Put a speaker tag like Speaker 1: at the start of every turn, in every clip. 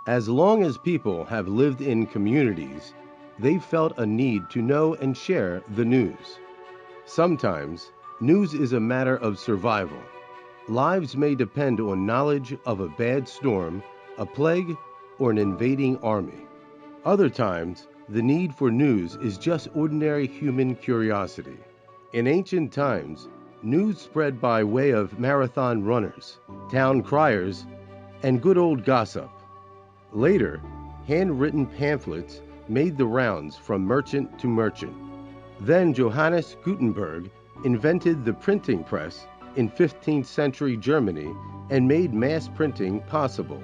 Speaker 1: As long as people have lived in communities, they've felt a need to know and share the news. Sometimes, news is a matter of survival. Lives may depend on knowledge of a bad storm, a plague, or an invading army. Other times, the need for news is just ordinary human curiosity. In ancient times, news spread by way of marathon runners, town criers, and good old gossip. Later, handwritten pamphlets made the rounds from merchant to merchant. Then Johannes Gutenberg invented the printing press in 15th century Germany and made mass printing possible.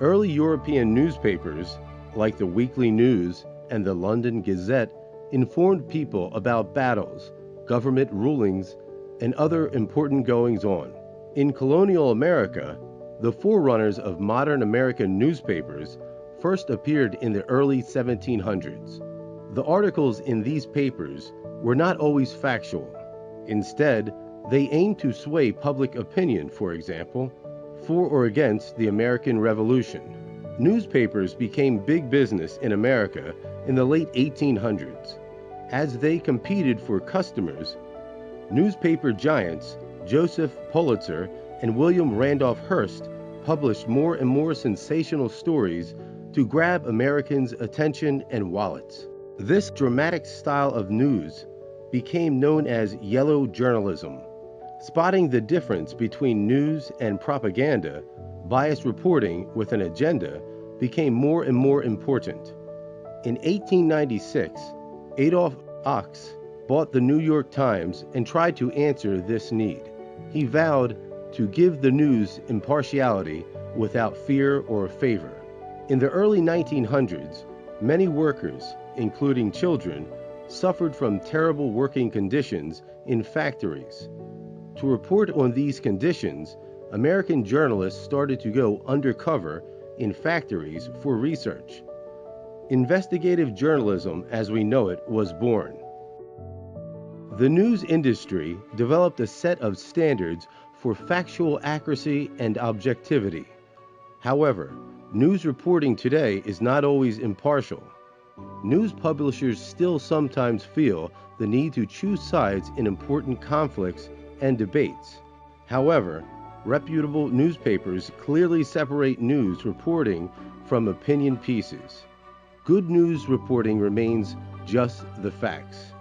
Speaker 1: Early European newspapers, like the Weekly News and the London Gazette, informed people about battles, government rulings, and other important goings-on. In colonial America, the forerunners of modern American newspapers first appeared in the early 1700s. The articles in these papers were not always factual. Instead, they aimed to sway public opinion, for example, for or against the American Revolution. Newspapers became big business in America in the late 1800s. As they competed for customers, newspaper giants Joseph Pulitzer and William Randolph Hearst published more and more sensational stories to grab Americans' attention and wallets. This dramatic style of news became known as yellow journalism. Spotting the difference between news and propaganda, biased reporting with an agenda became more and more important. In 1896, Adolph Ochs bought the New York Times and tried to answer this need. He vowed to give the news impartiality without fear or favor. In the early 1900s, many workers, including children, suffered from terrible working conditions in factories. To report on these conditions, American journalists started to go undercover in factories for research. Investigative journalism, as we know it, was born. The news industry developed a set of standards for factual accuracy and objectivity. However, news reporting today is not always impartial. News publishers still sometimes feel the need to choose sides in important conflicts and debates. However, reputable newspapers clearly separate news reporting from opinion pieces. Good news reporting remains just the facts.